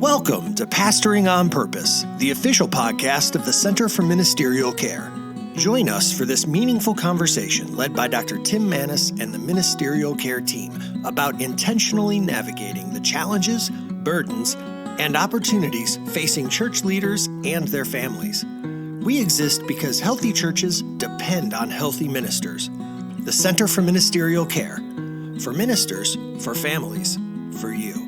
Welcome to Pastoring on Purpose, the official podcast of the Center for Ministerial Care. Join us for this meaningful conversation led by Dr. Tim Maness and the Ministerial Care team about intentionally navigating the challenges, burdens, and opportunities facing church leaders and their families. We exist because healthy churches depend on healthy ministers. The Center for Ministerial Care. For ministers, for families, for you.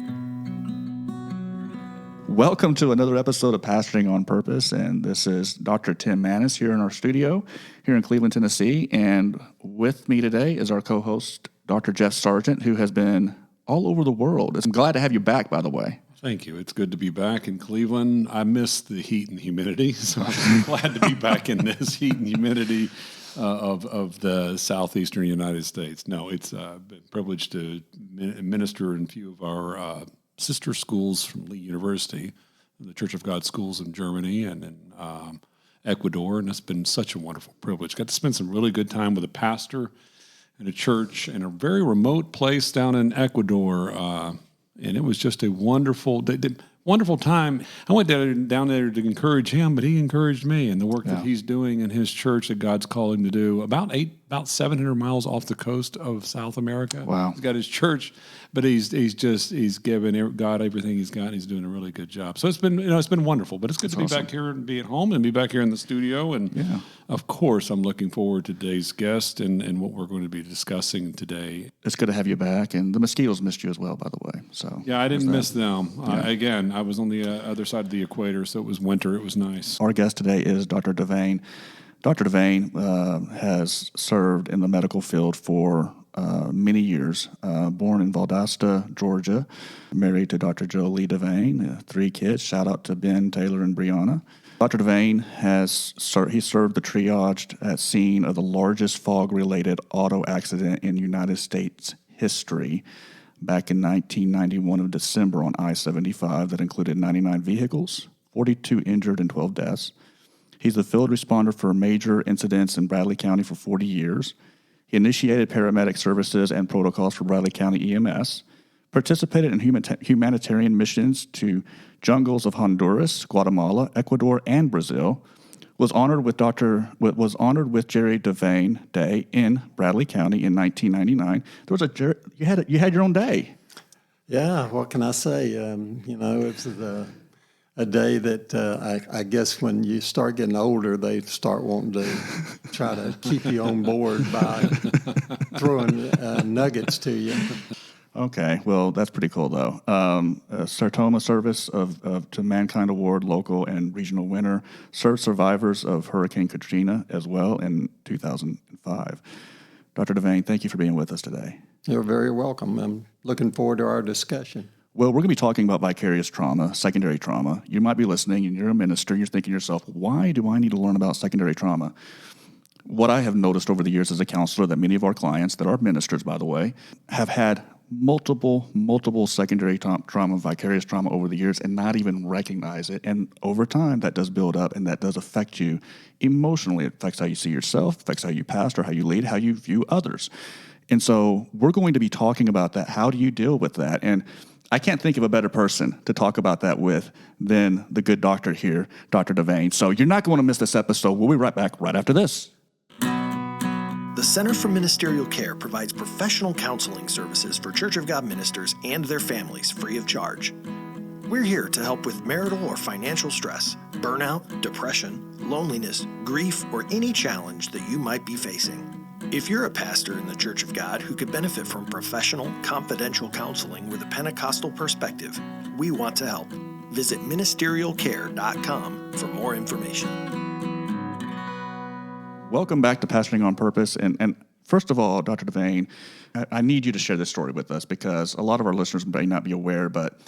Welcome to another episode of Pastoring on Purpose, and this is Dr. Tim Maness here in our studio here in Cleveland, Tennessee, and with me today is our co-host, Dr. Jeff Sargent, who has been all over the world. I'm glad to have you back, by the way. Thank you. It's good to be back in Cleveland. I miss the heat and humidity, so I'm glad to be back in this heat and humidity of the southeastern United States. No, it's been a privilege to minister in a few of our sister schools from Lee University, the Church of God schools in Germany and in Ecuador, and it's been such a wonderful privilege. Got to spend some really good time with a pastor in a church in a very remote place down in Ecuador, and it was just a wonderful time. I went down there to encourage him, but he encouraged me and the work that he's doing in his church that God's called him to do. About 700 miles off the coast of South America. Wow. He's got his church, but he's given God everything he's got, and he's doing a really good job. So it's been wonderful, but it's good to be back here and be at home and be back here in the studio. And of course, I'm looking forward to today's guest and what we're going to be discussing today. It's good to have you back, and the mosquitoes missed you as well, by the way. So yeah, I didn't miss them. Again, I was on the other side of the equator, so it was winter. It was nice. Our guest today is Dr. Devane. Dr. Devane has served in the medical field for many years. Born in Valdosta, Georgia, married to Dr. Jolie Devane, 3 kids. Shout out to Ben, Taylor, and Brianna. Dr. Devane he served the triage at scene of the largest fog-related auto accident in United States history back in 1991 of December on I-75 that included 99 vehicles, 42 injured, and 12 deaths. He's the field responder for major incidents in Bradley County for 40 years. He initiated paramedic services and protocols for Bradley County EMS, participated in humanitarian missions to jungles of Honduras, Guatemala, Ecuador, and Brazil, was honored with Jerry Devane Day in Bradley County in 1999. You had your own day. Yeah, what can I say? It was a day that I guess when you start getting older, they start wanting to try to keep you on board by throwing nuggets to you. Okay, well, that's pretty cool, though. Sartoma Service to Mankind Award local and regional winner, served survivors of Hurricane Katrina as well in 2005. Dr. Devane, thank you for being with us today. You're very welcome. I'm looking forward to our discussion. Well, we're going to be talking about vicarious trauma, secondary trauma. You might be listening, and you're a minister, and you're thinking to yourself, why do I need to learn about secondary trauma? What I have noticed over the years as a counselor, that many of our clients, that are ministers, by the way, have had multiple secondary trauma, vicarious trauma over the years and not even recognize it. And over time, that does build up, and that does affect you emotionally. It affects how you see yourself, affects how you pastor, how you lead, how you view others. And so we're going to be talking about that. How do you deal with that? And I can't think of a better person to talk about that with than the good doctor here, Dr. Devane. So you're not going to miss this episode. We'll be right back right after this. The Center for Ministerial Care provides professional counseling services for Church of God ministers and their families free of charge. We're here to help with marital or financial stress, burnout, depression, loneliness, grief, or any challenge that you might be facing. If you're a pastor in the Church of God who could benefit from professional, confidential counseling with a Pentecostal perspective, we want to help. Visit ministerialcare.com for more information. Welcome back to Pastoring on Purpose. And first of all, Dr. Devane, I need you to share this story with us because a lot of our listeners may not be aware, but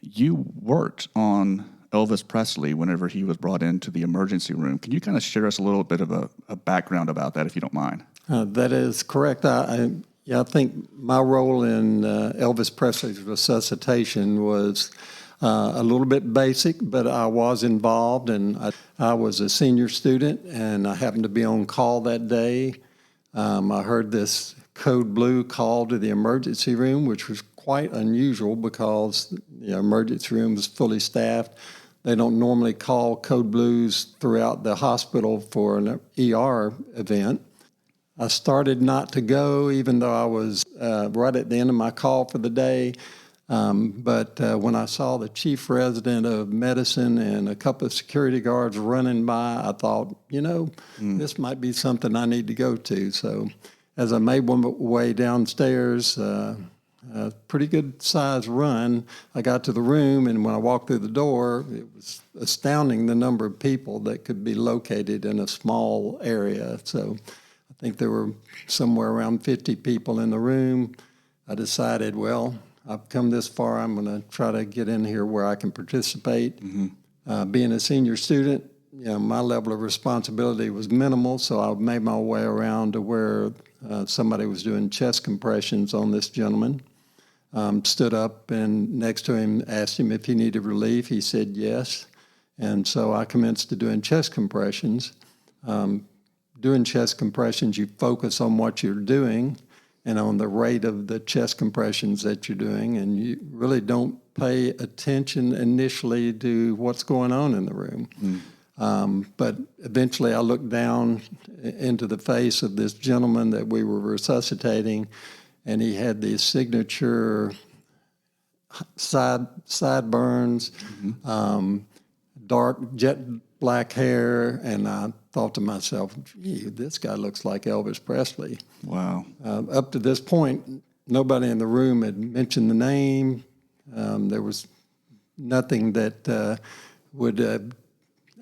you worked on Elvis Presley whenever he was brought into the emergency room. Can you kind of share us a little bit of a background about that, if you don't mind? That is correct. I think my role in Elvis Presley's resuscitation was a little bit basic, but I was involved, and I was a senior student, and I happened to be on call that day. I heard this code blue call to the emergency room, which was quite unusual because the emergency room is fully staffed. They don't normally call code blues throughout the hospital for an ER event. I started not to go, even though I was right at the end of my call for the day. But when I saw the chief resident of medicine and a couple of security guards running by, I thought, this might be something I need to go to. So as I made my way downstairs, a pretty good size run, I got to the room, and when I walked through the door, it was astounding the number of people that could be located in a small area. So I think there were somewhere around 50 people in the room. I decided, well, I've come this far. I'm going to try to get in here where I can participate. Being a senior student, my level of responsibility was minimal, so I made my way around to where somebody was doing chest compressions on this gentleman. Stood up and next to him, asked him if he needed relief. He said yes. And so I commenced to doing chest compressions. Doing chest compressions, you focus on what you're doing and on the rate of the chest compressions that you're doing, and you really don't pay attention initially to what's going on in the room. But eventually I looked down into the face of this gentleman that we were resuscitating, and he had these signature sideburns, dark jet black hair, and I thought to myself, gee, this guy looks like Elvis Presley. Wow. Up to this point, nobody in the room had mentioned the name. There was nothing that would have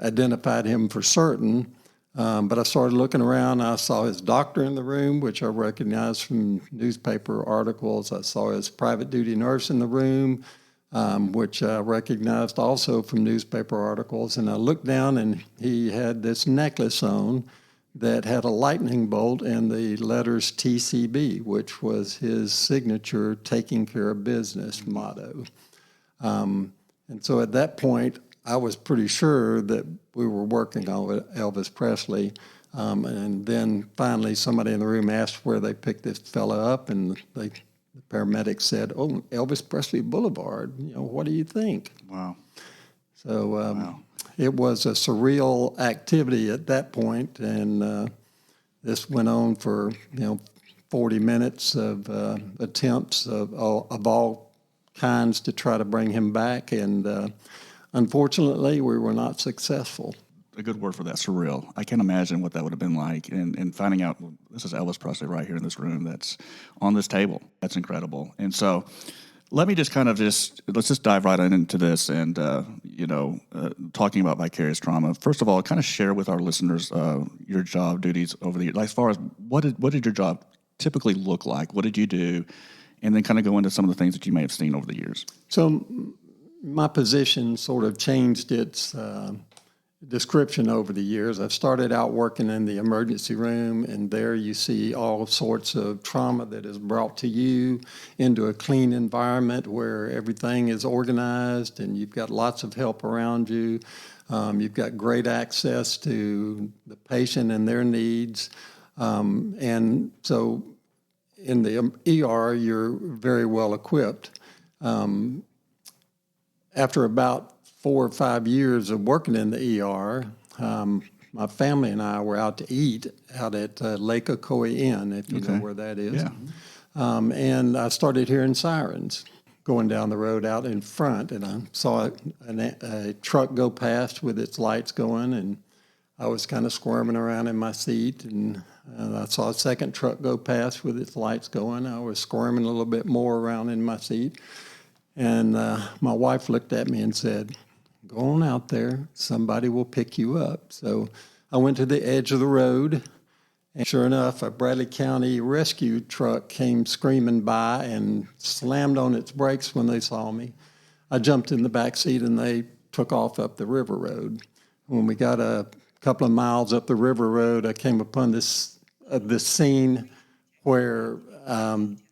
identified him for certain. But I started looking around. I saw his doctor in the room, which I recognized from newspaper articles. I saw his private duty nurse in the room, which I recognized also from newspaper articles. And I looked down, and he had this necklace on that had a lightning bolt and the letters TCB, which was his signature taking care of business motto. And so at that point, I was pretty sure that we were working on Elvis Presley. And then finally somebody in the room asked where they picked this fella up, and the paramedics said, "Oh, Elvis Presley Boulevard. What do you think?" Wow. So it was a surreal activity at that point, and this went on for 40 minutes of attempts of all kinds to try to bring him back, and unfortunately, we were not successful. A good word for that, surreal. I can't imagine what that would have been like. And finding out, well, this is Elvis Presley right here in this room that's on this table. That's incredible. And so let me let's just dive right into this and, talking about vicarious trauma. First of all, kind of share with our listeners your job duties over the years. Like, as far as what did your job typically look like? What did you do? And then kind of go into some of the things that you may have seen over the years. So my position sort of changed its description over the years. I've started out working in the emergency room, and there you see all sorts of trauma that is brought to you into a clean environment where everything is organized and you've got lots of help around you. You've got great access to the patient and their needs. And so in the ER, you're very well equipped. After about 4 or 5 years of working in the ER, my family and I were out to eat out at Lake Ocoee Inn, if you know where that is. Yeah. And I started hearing sirens going down the road out in front, and I saw a truck go past with its lights going, and I was kind of squirming around in my seat, and I saw a second truck go past with its lights going. I was squirming a little bit more around in my seat. And my wife looked at me and said, "Go on out there. Somebody will pick you up." So I went to the edge of the road, and sure enough, a Bradley County rescue truck came screaming by and slammed on its brakes when they saw me. I jumped in the back seat, and they took off up the river road. When we got a couple of miles up the river road, I came upon this scene where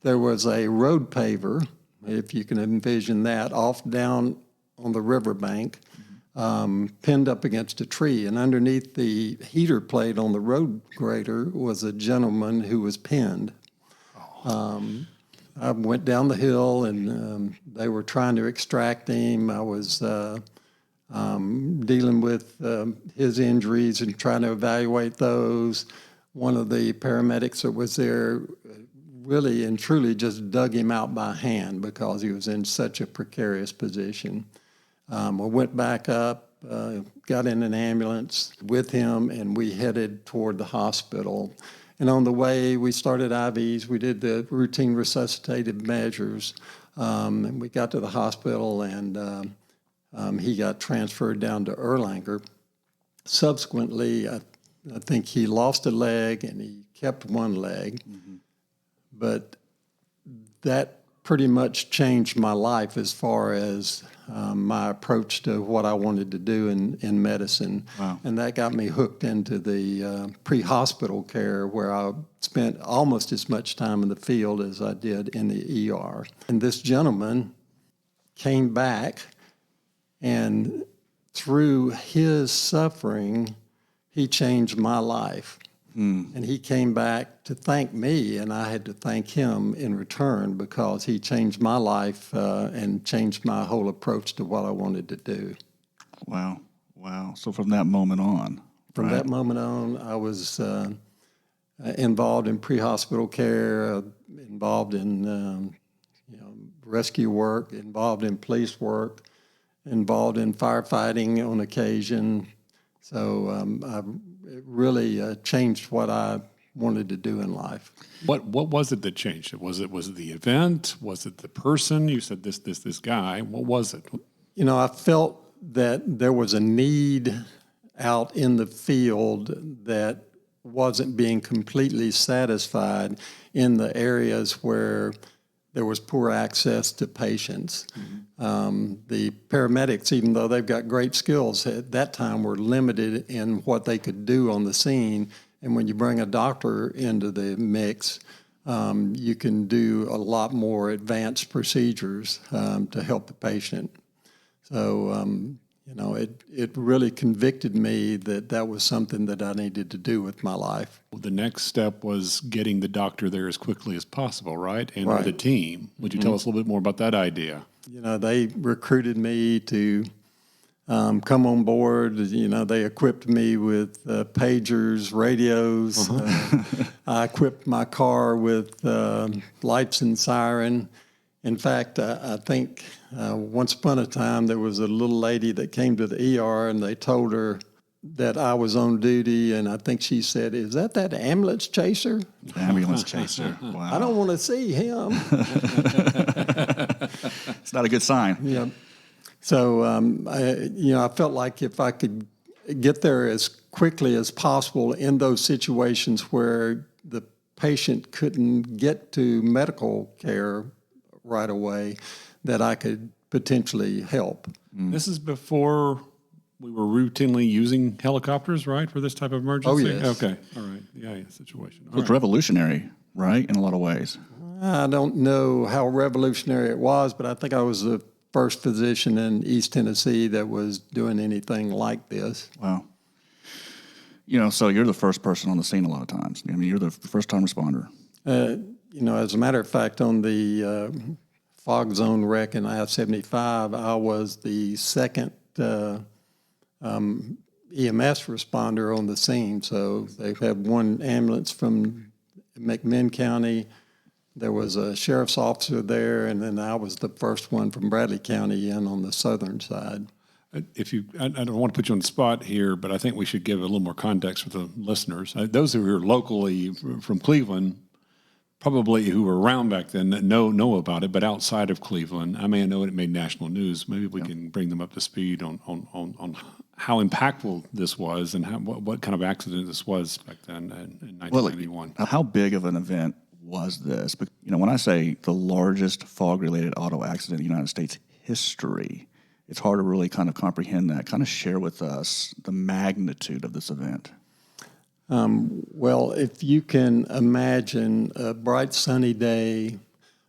there was a road paver, if you can envision that, off down on the riverbank, pinned up against a tree. And underneath the heater plate on the road grader was a gentleman who was pinned. I went down the hill, and they were trying to extract him. I was dealing with his injuries and trying to evaluate those. One of the paramedics that was there really and truly just dug him out by hand because he was in such a precarious position. I went back up, got in an ambulance with him, and we headed toward the hospital. And on the way, we started IVs. We did the routine resuscitative measures. And we got to the hospital, and he got transferred down to Erlanger. Subsequently, I think he lost a leg, and he kept one leg. Mm-hmm. But that pretty much changed my life as far as my approach to what I wanted to do in medicine. Wow. And that got me hooked into the pre-hospital care, where I spent almost as much time in the field as I did in the ER. And this gentleman came back, and through his suffering, he changed my life. And he came back to thank me, and I had to thank him in return because he changed my life and changed my whole approach to what I wanted to do. Wow. So from that moment on. From that moment on, I was involved in pre-hospital care, involved in rescue work, involved in police work, involved in firefighting on occasion. So it really changed what I wanted to do in life. What was it that changed it? Was it the event? Was it the person? You said this guy. What was it? I felt that there was a need out in the field that wasn't being completely satisfied in the areas where there was poor access to patients. Mm-hmm. The paramedics, even though they've got great skills, at that time were limited in what they could do on the scene. And when you bring a doctor into the mix, you can do a lot more advanced procedures to help the patient. So, it really convicted me that was something that I needed to do with my life. The next step was getting the doctor there as quickly as possible, right? And right. the team. Would you tell us a little bit more about that idea? They recruited me to come on board. They equipped me with pagers, radios. Uh-huh. I equipped my car with lights and siren. In fact, I think once upon a time there was a little lady that came to the ER, and they told her that I was on duty, and I think she said, "Is that ambulance chaser?" Ambulance chaser. Wow. I don't want to see him. It's not a good sign. Yeah. So, I felt like if I could get there as quickly as possible in those situations where the patient couldn't get to medical care right away, that I could potentially help. This is before we were routinely using helicopters, right, for this type of emergency? Oh, yes. Okay, all right. Yeah, situation. It was revolutionary, right, in a lot of ways. I don't know how revolutionary it was, but I think I was the first physician in East Tennessee that was doing anything like this. Wow. So you're the first person on the scene a lot of times. I mean, you're the first-time responder. As a matter of fact, on the fog zone wreck in I-75, I was the second EMS responder on the scene. So they had one ambulance from McMinn County. There was a sheriff's officer there, and then I was the first one from Bradley County in on the southern side. I don't want to put you on the spot here, but I think we should give a little more context for the listeners. Those who are locally from Cleveland, probably who were around back then, know about it, but outside of Cleveland, I may know it made national news. Maybe we can bring them up to speed on how impactful this was and what kind of accident this was back then in 1991. Well, how big of an event was this? But, when I say the largest fog-related auto accident in the United States history, it's hard to really kind of comprehend that. Kind of share with us the magnitude of this event. Well, if you can imagine a bright sunny day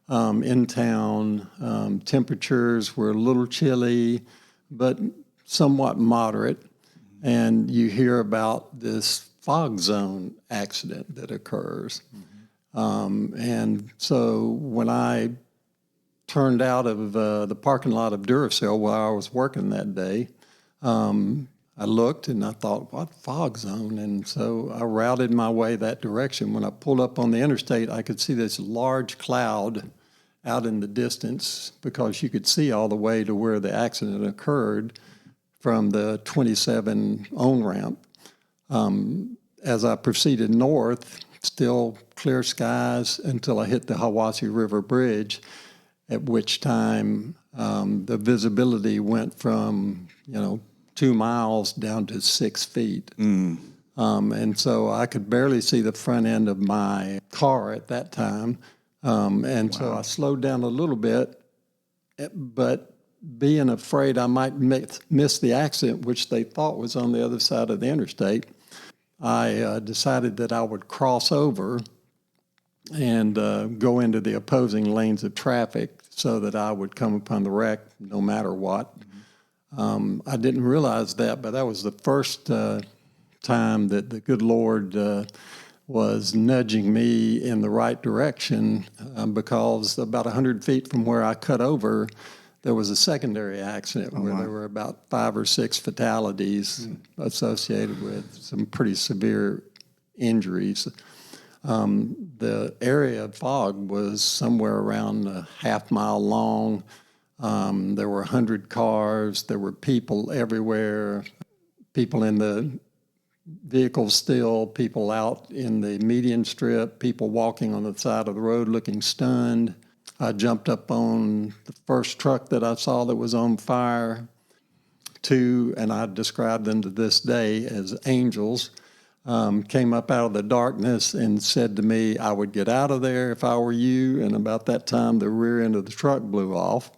in town, temperatures were a little chilly, but somewhat moderate, and you hear about this fog zone accident that occurs. And so when I turned out of the parking lot of Duracell while I was working that day, I looked and I thought, what fog zone? And so I routed my way that direction. When I pulled up on the interstate, I could see this large cloud out in the distance because you could see all the way to where the accident occurred from the 27 on-ramp. As I proceeded north, still clear skies until I hit the Hiwassee River Bridge, at which time the visibility went from, 2 miles down to 6 feet. And so I could barely see the front end of my car at that time. So I slowed down a little bit, but being afraid I might miss the accident, which they thought was on the other side of the interstate, I decided that I would cross over and go into the opposing lanes of traffic so that I would come upon the wreck no matter what. I didn't realize that, but that was the first time that the good Lord was nudging me in the right direction because about 100 feet from where I cut over, there was a secondary accident where there were about 5 or 6 fatalities associated with some pretty severe injuries. The area of fog was somewhere around a half-mile long. There were 100 cars. There were people everywhere, people in the vehicles still, people out in the median strip, people walking on the side of the road looking stunned. I jumped up on the first truck that I saw that was on fire. 2, and I describe them to this day as angels, came up out of the darkness and said to me, I would get out of there if I were you. And about that time, the rear end of the truck blew off.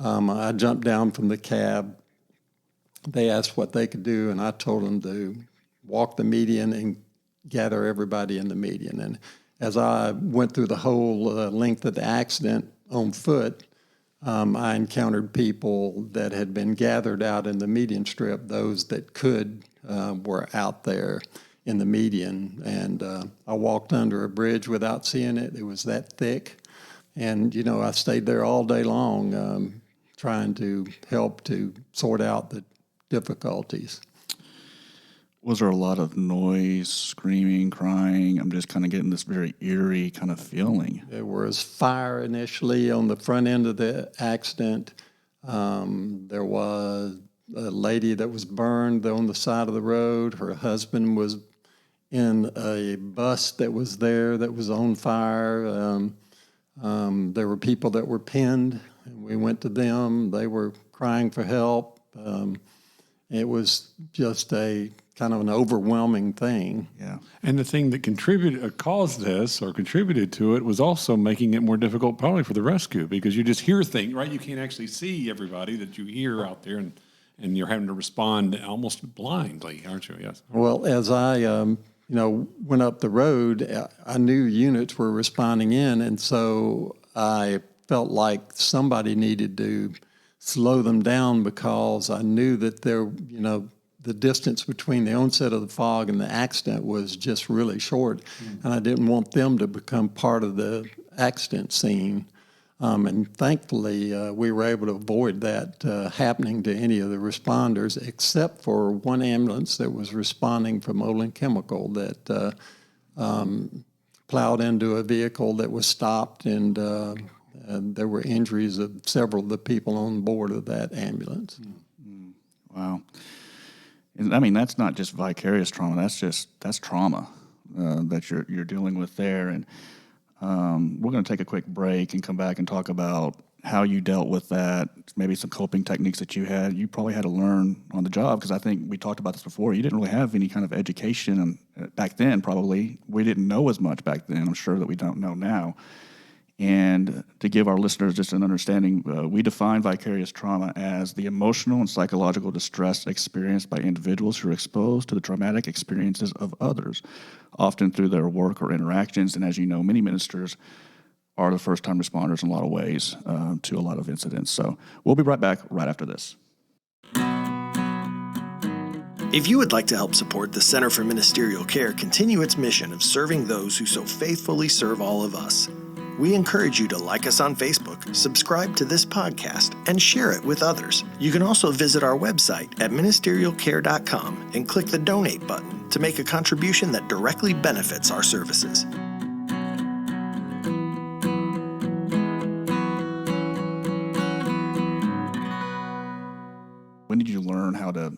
I jumped down from the cab. They asked what they could do, and I told them to walk the median and gather everybody in the median. And as I went through the whole length of the accident on foot, I encountered people that had been gathered out in the median strip. Those that could were out there in the median. And I walked under a bridge without seeing it. It was that thick. And, I stayed there all day long trying to help to sort out the difficulties. Was there a lot of noise, screaming, crying? I'm just kind of getting this very eerie kind of feeling. There was fire initially on the front end of the accident. There was a lady that was burned on the side of the road. Her husband was in a bus that was there that was on fire. There were people that were pinned, and we went to them. They were crying for help. It was just a kind of an overwhelming thing. Yeah. And the thing that caused this or contributed to it was also making it more difficult probably for the rescue because you just hear things, right? You can't actually see everybody that you hear out there, and you're having to respond almost blindly, aren't you? Yes. Well, as I went up the road, I knew units were responding in, and so I felt like somebody needed to slow them down because I knew that the distance between the onset of the fog and the accident was just really short, and I didn't want them to become part of the accident scene. And thankfully, we were able to avoid that happening to any of the responders, except for one ambulance that was responding from Olin Chemical that plowed into a vehicle that was stopped, and there were injuries of several of the people on board of that ambulance. Wow. I mean, that's not just vicarious trauma. That's trauma that you're dealing with there. And we're going to take a quick break and come back and talk about how you dealt with that, maybe some coping techniques that you had. You probably had to learn on the job because I think we talked about this before. You didn't really have any kind of education back then, probably. We didn't know as much back then. I'm sure that we don't know now. And to give our listeners just an understanding, we define vicarious trauma as the emotional and psychological distress experienced by individuals who are exposed to the traumatic experiences of others, often through their work or interactions. And as you know, many ministers are the first-time responders in a lot of ways to a lot of incidents. So we'll be right back right after this. If you would like to help support the Center for Ministerial Care continue its mission of serving those who so faithfully serve all of us, we encourage you to like us on Facebook, subscribe to this podcast, and share it with others. You can also visit our website at ministerialcare.com and click the donate button to make a contribution that directly benefits our services. When did you learn how to,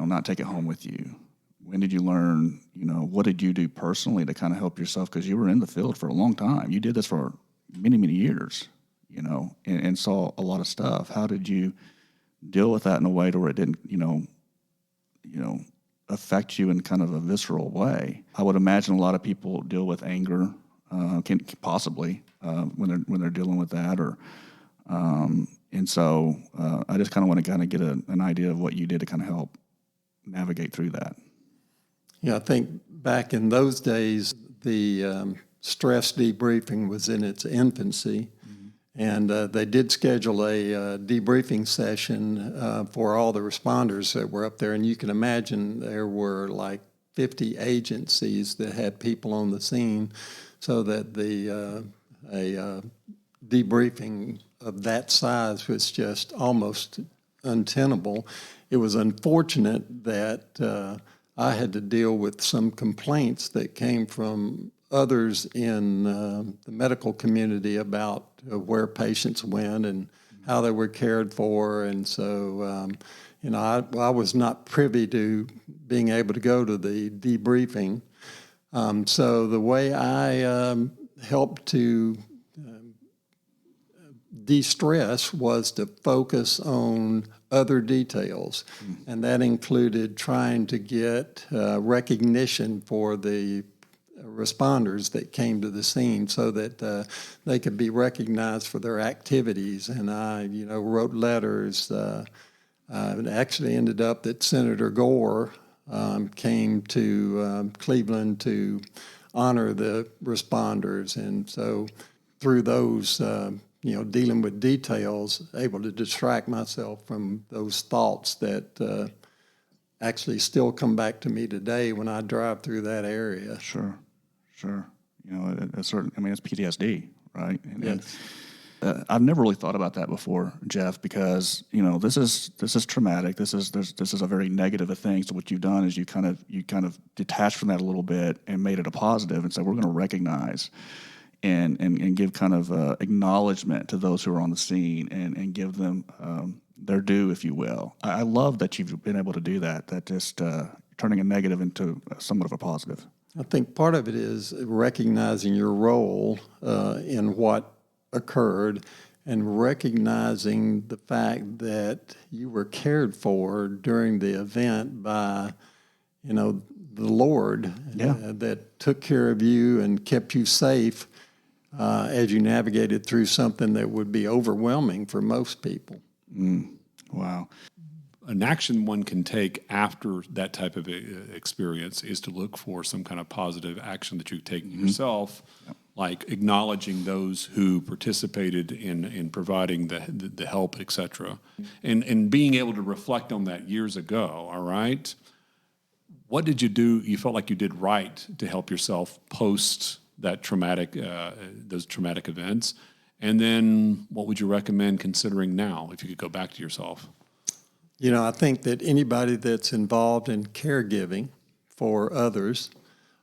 not take it home with you? When did you learn, what did you do personally to kind of help yourself? Because you were in the field for a long time. You did this for many, many years, and saw a lot of stuff. How did you deal with that in a way to where it didn't, affect you in kind of a visceral way? I would imagine a lot of people deal with anger, can possibly when they're dealing with that, or and so I just kind of want to kind of get an idea of what you did to kind of help navigate through that. Yeah, I think back in those days, the stress debriefing was in its infancy, and they did schedule a debriefing session for all the responders that were up there, and you can imagine there were like 50 agencies that had people on the scene, so that a debriefing of that size was just almost untenable. It was unfortunate that I had to deal with some complaints that came from others in the medical community about where patients went and how they were cared for. And so, I was not privy to being able to go to the debriefing. So the way I helped to de-stress was to focus on other details, and that included trying to get recognition for the responders that came to the scene so that they could be recognized for their activities. And I, wrote letters. It actually ended up that Senator Gore came to Cleveland to honor the responders, and so through those dealing with details, able to distract myself from those thoughts that actually still come back to me today when I drive through that area. Sure. It's PTSD, right? Yes. I've never really thought about that before, Jeff, because this is traumatic. This is a very negative of thing. So what you've done is you kind of detached from that a little bit and made it a positive, and said we're going to recognize and give kind of acknowledgement to those who are on the scene and give them their due, if you will. I love that you've been able to do that. That just turning a negative into somewhat of a positive. I think part of it is recognizing your role in what occurred and recognizing the fact that you were cared for during the event by, the Lord that took care of you and kept you safe as you navigated through something that would be overwhelming for most people. Wow. An action one can take after that type of experience is to look for some kind of positive action that you've taken yourself, like acknowledging those who participated in providing the help, et cetera, and being able to reflect on that years ago, all right? What did you do you felt like you did right to help yourself post that those traumatic events? And then what would you recommend considering now if you could go back to yourself? I think that anybody that's involved in caregiving for others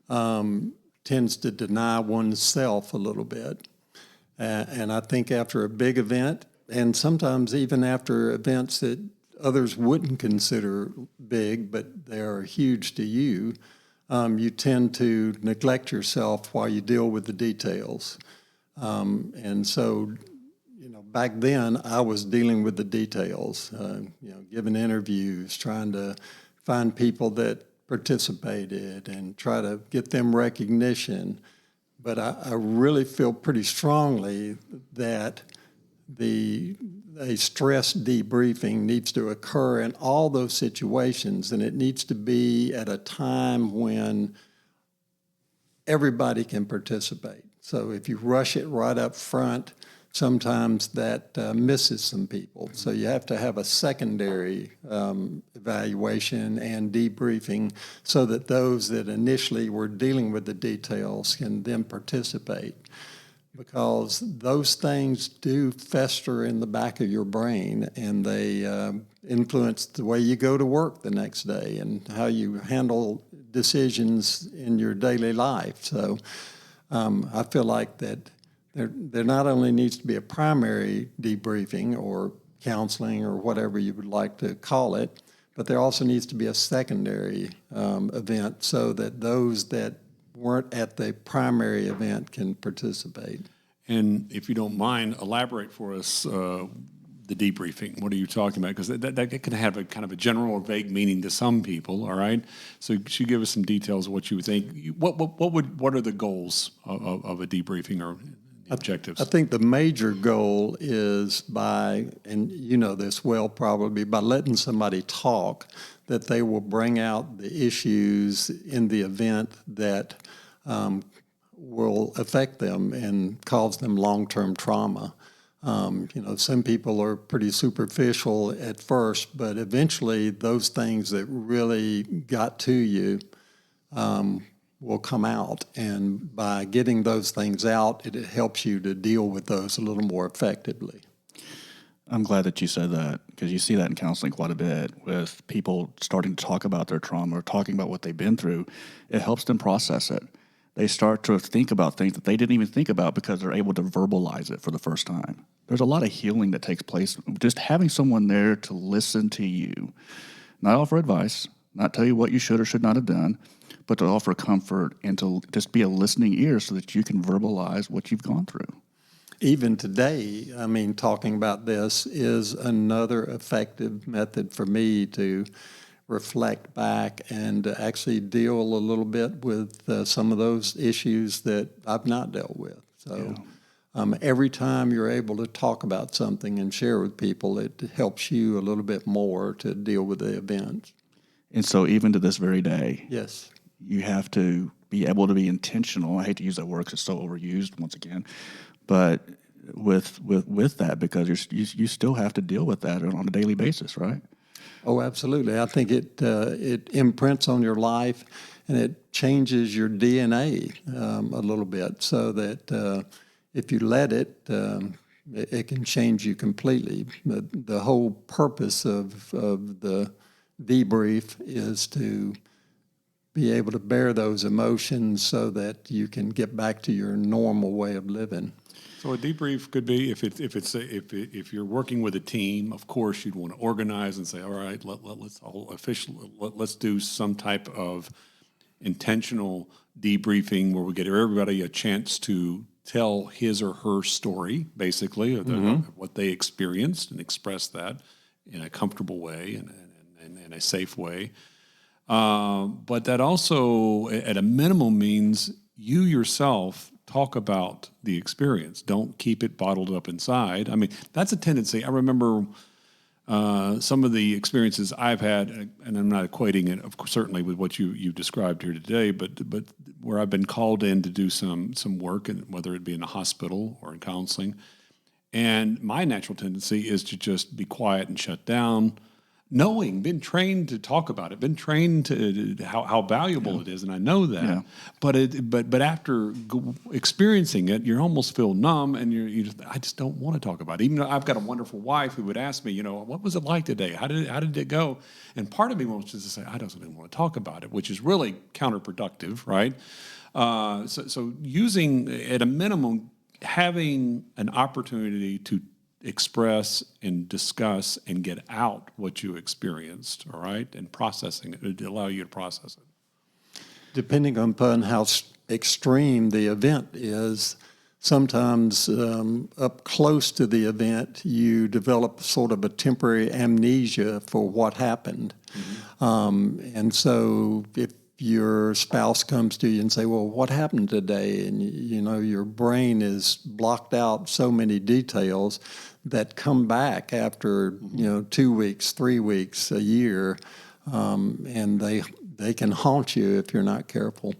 tends to deny oneself a little bit. And I think after a big event, and sometimes even after events that others wouldn't consider big, but they are huge to you, you tend to neglect yourself while you deal with the details. And so, back then I was dealing with the details, giving interviews, trying to find people that participated and try to get them recognition. But I really feel pretty strongly that a stress debriefing needs to occur in all those situations, and it needs to be at a time when everybody can participate. So if you rush it right up front, sometimes that misses some people. So you have to have a secondary evaluation and debriefing so that those that initially were dealing with the details can then participate. Because those things do fester in the back of your brain, and they influence the way you go to work the next day and how you handle decisions in your daily life. So I feel like that there not only needs to be a primary debriefing or counseling or whatever you would like to call it, but there also needs to be a secondary event so that those that weren't at the primary event can participate. And if you don't mind, elaborate for us the debriefing. What are you talking about? Because that can have a kind of a general or vague meaning to some people. All right. So could you give us some details of what you would think? What are the goals of a debriefing or objectives? I think the major goal is by, and you know this well probably, by letting somebody talk, that they will bring out the issues in the event that will affect them and cause them long-term trauma. Some people are pretty superficial at first, but eventually those things that really got to you will come out. And by getting those things out, it helps you to deal with those a little more effectively. I'm glad that you said that, because you see that in counseling quite a bit with people starting to talk about their trauma or talking about what they've been through. It helps them process it. They start to think about things that they didn't even think about because they're able to verbalize it for the first time. There's a lot of healing that takes place just having someone there to listen to you, not offer advice, not tell you what you should or should not have done, but to offer comfort and to just be a listening ear so that you can verbalize what you've gone through. Even today, talking about this is another effective method for me to reflect back and actually deal a little bit with some of those issues that I've not dealt with. So every time you're able to talk about something and share with people, it helps you a little bit more to deal with the event. And so even to this very day, yes, you have to be able to be intentional. I hate to use that word because it's so overused once again, but with that, because you still have to deal with that on a daily basis, right? Oh, absolutely. I think it imprints on your life, and it changes your DNA a little bit, so that if you let it, it can change you completely. The whole purpose of the debrief is to be able to bear those emotions so that you can get back to your normal way of living. So a debrief could be if you're working with a team, of course you'd want to organize and say, all right, let's do some type of intentional debriefing where we get everybody a chance to tell his or her story, basically, of what they experienced and express that in a comfortable way and in a safe way. But that also, at a minimum, means you yourself talk about the experience. Don't keep it bottled up inside. That's a tendency. I remember some of the experiences I've had, and I'm not equating it, of course, certainly with what you described here today, but where I've been called in to do some work, and whether it be in a hospital or in counseling. And my natural tendency is to just be quiet and shut down, been trained to talk about it, been trained to how valuable it is, and I know that. Yeah. But after experiencing it, you almost feel numb, and I just don't want to talk about it. Even though I've got a wonderful wife who would ask me, what was it like today? How did it go? And part of me wants to say, I don't even want to talk about it, which is really counterproductive, right? So using, at a minimum, having an opportunity to express and discuss and get out what you experienced, all right, and processing it to allow you to process it. Depending upon how extreme the event is, sometimes up close to the event, you develop sort of a temporary amnesia for what happened. Mm-hmm. And so if your spouse comes to you and say, well, what happened today? And, your brain is blocked out so many details that come back after, 2 weeks, 3 weeks, a year, and they can haunt you if you're not careful.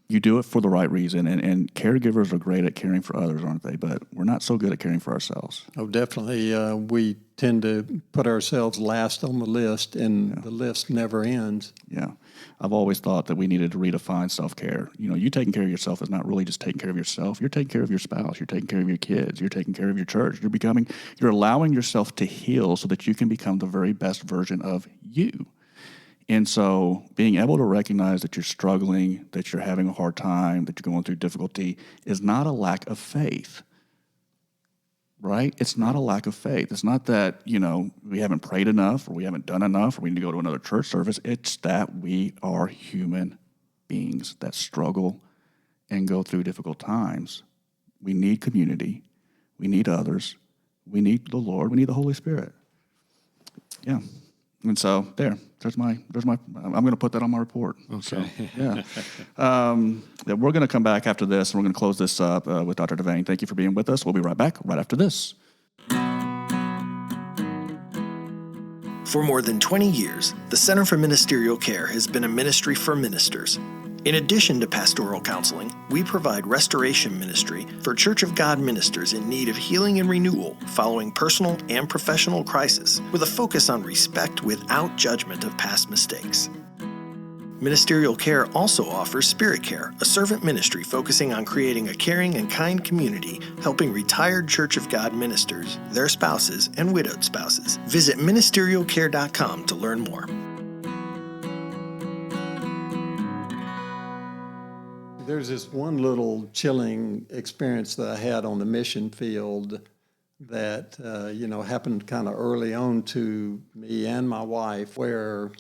you do it for the right reason. And caregivers are great at caring for others, aren't they? But we're not so good at caring for ourselves. Oh, definitely. We tend to put ourselves last on the list, and the list never ends. Yeah. I've always thought that we needed to redefine self-care. You taking care of yourself is not really just taking care of yourself. You're taking care of your spouse. You're taking care of your kids. You're taking care of your church. You're allowing yourself to heal so that you can become the very best version of you. And so being able to recognize that you're struggling, that you're having a hard time, that you're going through difficulty is not a lack of faith, right? It's not a lack of faith. It's not that, we haven't prayed enough or we haven't done enough or we need to go to another church service. It's that we are human beings that struggle and go through difficult times. We need community. We need others. We need the Lord. We need the Holy Spirit. Yeah. And so there's my. I'm going to put that on my report. Okay. So, yeah. We're going to come back after this, and we're going to close this up with Dr. Devane. Thank you for being with us. We'll be right back right after this. For more than 20 years, the Center for Ministerial Care has been a ministry for ministers. In addition to pastoral counseling, we provide restoration ministry for Church of God ministers in need of healing and renewal following personal and professional crisis, with a focus on respect without judgment of past mistakes. Ministerial Care also offers Spirit Care, a servant ministry focusing on creating a caring and kind community, helping retired Church of God ministers, their spouses, and widowed spouses. Visit ministerialcare.com to learn more. There's this one little chilling experience that I had on the mission field that, happened kind of early on to me and my wife, where,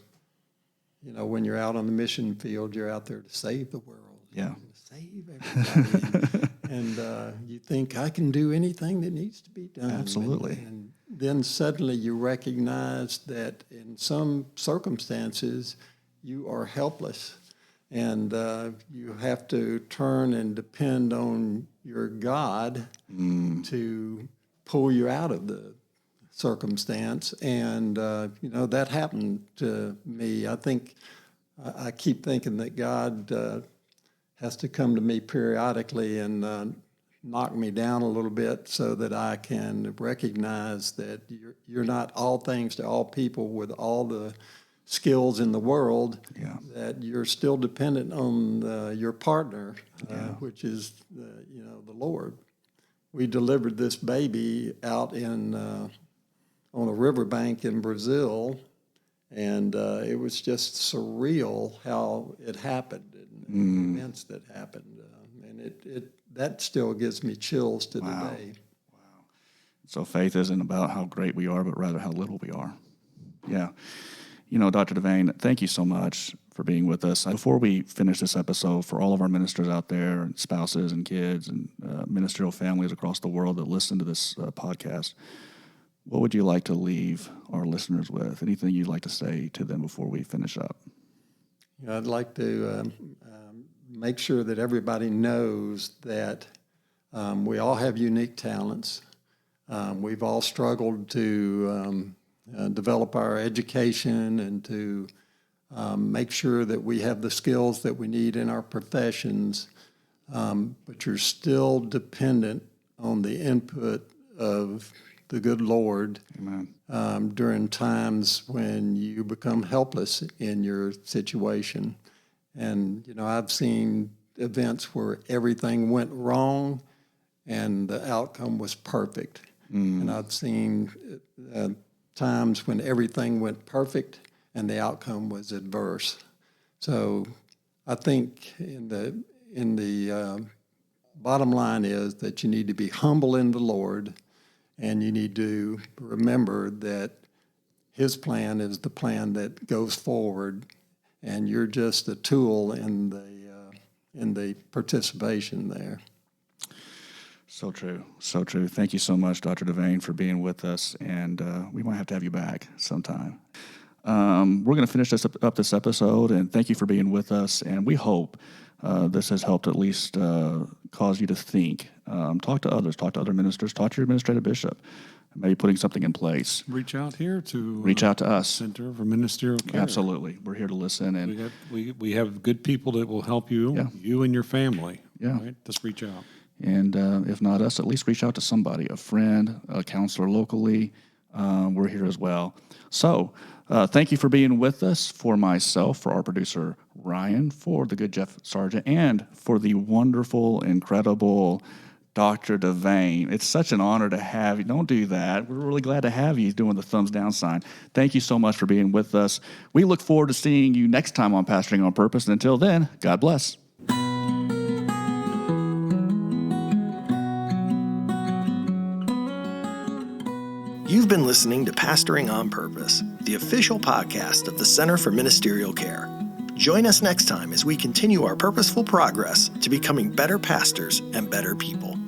when you're out on the mission field, you're out there to save the world. Yeah. Save everybody. and you think, I can do anything that needs to be done. Absolutely. And then suddenly you recognize that in some circumstances, you are helpless. And you have to turn and depend on your God to pull you out of the circumstance. And, that happened to me. I keep thinking that God has to come to me periodically and knock me down a little bit so that I can recognize that you're not all things to all people with all the skills in the world, that you're still dependent on your partner, which is the Lord. We delivered this baby out on a riverbank in Brazil, and it was just surreal how it happened and the events that happened, and that still gives me chills to today. Wow. So faith isn't about how great we are, but rather how little we are. Yeah. Dr. Devane, thank you so much for being with us. Before we finish this episode, for all of our ministers out there, and spouses and kids and ministerial families across the world that listen to this podcast, what would you like to leave our listeners with? Anything you'd like to say to them before we finish up? I'd like to make sure that everybody knows that we all have unique talents. We've all struggled to develop our education and to make sure that we have the skills that we need in our professions, but you're still dependent on the input of the good Lord. Amen. During times when you become helpless in your situation. And, I've seen events where everything went wrong and the outcome was perfect. And I've seen times when everything went perfect and the outcome was adverse. So I think in the bottom line is that you need to be humble in the Lord, and you need to remember that His plan is the plan that goes forward, and you're just a tool in the participation there. So true. So true. Thank you so much, Dr. Devane, for being with us, and we might have to have you back sometime. We're going to finish up this episode, and thank you for being with us, and we hope this has helped at least cause you to think. Talk to others, talk to other ministers, talk to your administrative bishop. maybe putting something in place, Reach out here to reach out to us. Center for Ministerial Care. Absolutely. We're here to listen. And We have good people that will help you, Yeah. you and your family. Yeah. Right? Just reach out. And if not us, at least reach out to somebody, a friend, a counselor locally. We're here as well. So thank you for being with us, for myself, for our producer, Ryan, for the good Jeff Sargent, and for the wonderful, incredible Dr. Devane. It's such an honor to have you. Don't do that. We're really glad to have you doing the thumbs down sign. Thank you so much for being with us. We look forward to seeing you next time on Pastoring on Purpose. And until then, God bless. You've been listening to Pastoring on Purpose, the official podcast of the Center for Ministerial Care. Join us next time as we continue our purposeful progress to becoming better pastors and better people.